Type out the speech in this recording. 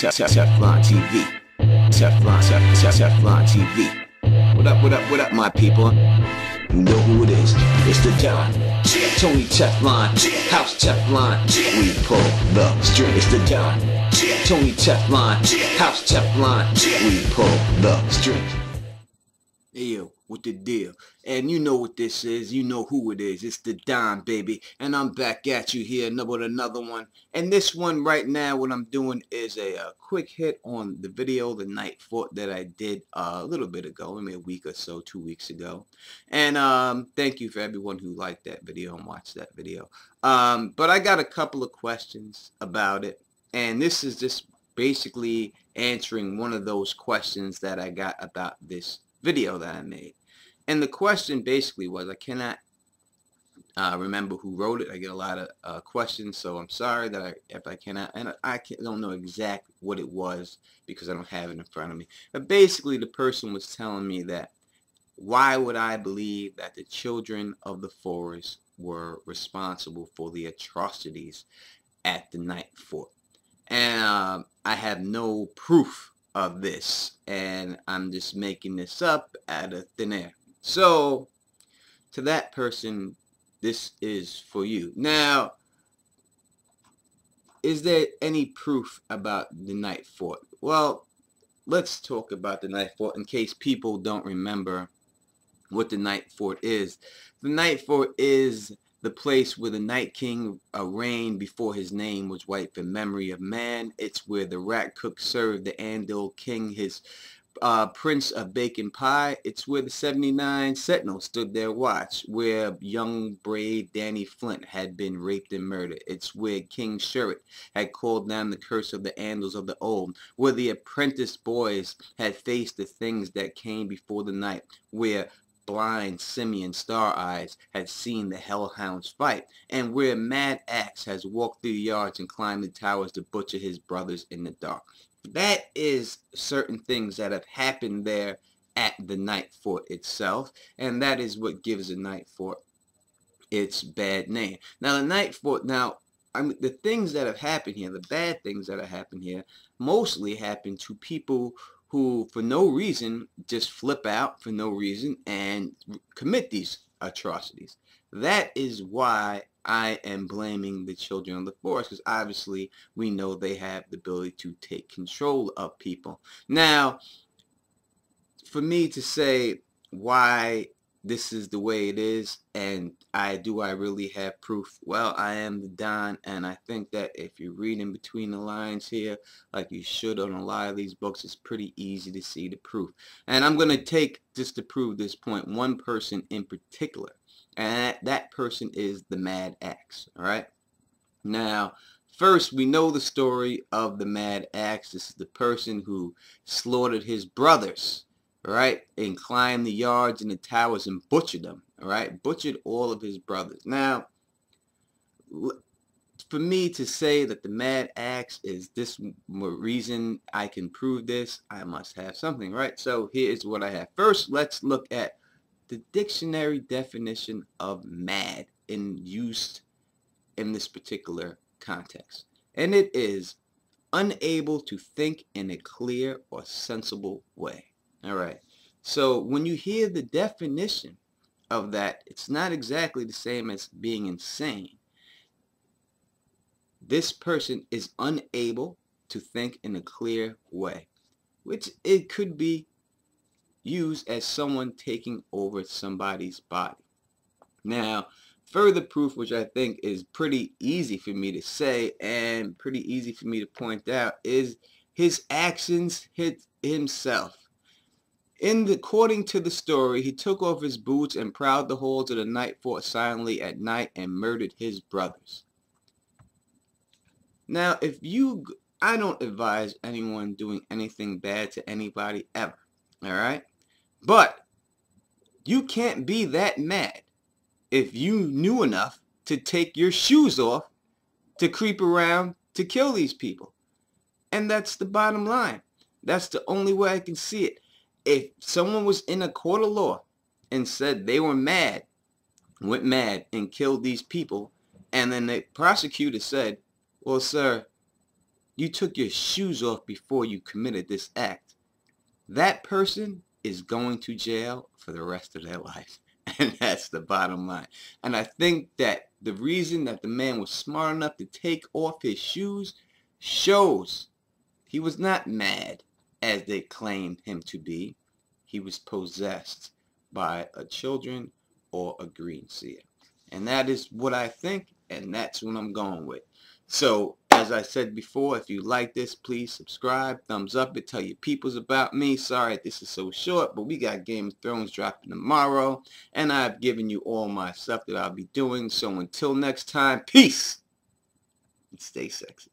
Teflon TV. Teflon TV. What up, my people? You know who it is. It's the Don. Tony Teflon. House Teflon. We pull the string. It's the Don. Tony Teflon. House Teflon. We pull the string. Hey yo, what the deal? And you know what this is, you know who it is. It's the Don, baby. And I'm back at you here with another one. And this one right now, what I'm doing is a quick hit on the video, the night fort that I did a little bit ago, maybe a week or so, 2 weeks ago. And thank you for everyone who liked that video and watched that video. But I got a couple of questions about it. And this is just basically answering one of those questions that I got about this video that I made. And the question basically was, I cannot remember who wrote it. I get a lot of questions, so I'm sorry that if I cannot, and don't know exactly what it was because I don't have it in front of me. But basically the person was telling me that why would I believe that the children of the forest were responsible for the atrocities at the night fort. And I have no proof of this, and I'm just making this up out of thin air. So to that person, this is for you. Now, is there any proof about the night fort? Well, let's talk about the night fort in case people don't remember what the night fort is. The night fort is the place where the Night King reigned before his name was wiped in memory of man. It's where the rat cook served the Andal King his prince of bacon pie. It's where the 79 Sentinels stood their watch, where young brave Danny Flint had been raped and murdered. It's where King Sherritt had called down the curse of the Andals of the old, where the apprentice boys had faced the things that came before the night, where blind Simeon Star Eyes had seen the hellhounds fight, and where Mad Axe has walked through the yards and climbed the towers to butcher his brothers in the dark. That is certain things that have happened there at the night fort itself, and that is what gives the night fort its bad name. Now the night fort, I mean, the things that have happened here, the bad things that have happened here, mostly happen to people who for no reason just flip out for no reason and commit these atrocities. That is why I am blaming the children of the forest, because obviously we know they have the ability to take control of people. Now, for me to say why this is the way it is, and do I really have proof? Well, I am the Don, and I think that if you're reading between the lines here, like you should on a lot of these books, it's pretty easy to see the proof. And I'm going to take, just to prove this point, one person in particular, and that person is the Mad Axe, all right? Now, first, we know the story of the Mad Axe. This is the person who slaughtered his brothers, right, and climbed the yards and the towers and butchered them, all right, butchered all of his brothers. Now, for me to say that the Mad Axe is this reason I can prove this, I must have something, right? So here's what I have. First, let's look at the dictionary definition of mad in use in this particular context, and it is unable to think in a clear or sensible way. All right, so when you hear the definition of that, it's not exactly the same as being insane. This person is unable to think in a clear way, which it could be used as someone taking over somebody's body. Now, further proof, which I think is pretty easy for me to say and pretty easy for me to point out, is his actions himself. According to the story, he took off his boots and prowled the halls of the night fort silently at night and murdered his brothers. Now, I don't advise anyone doing anything bad to anybody ever, all right? But you can't be that mad if you knew enough to take your shoes off to creep around to kill these people. And that's the bottom line. That's the only way I can see it. If someone was in a court of law and said they were mad, went mad and killed these people, and then the prosecutor said, well, sir, you took your shoes off before you committed this act, that person is going to jail for the rest of their life. And that's the bottom line. And I think that the reason that the man was smart enough to take off his shoes shows he was not mad as they claimed him to be. He was possessed by a children or a green seer. And that is what I think, and that's what I'm going with. So, as I said before, if you like this, please subscribe, thumbs up it, tell your peoples about me. Sorry this is so short, but we got Game of Thrones dropping tomorrow, and I've given you all my stuff that I'll be doing. So until next time, peace, and stay sexy.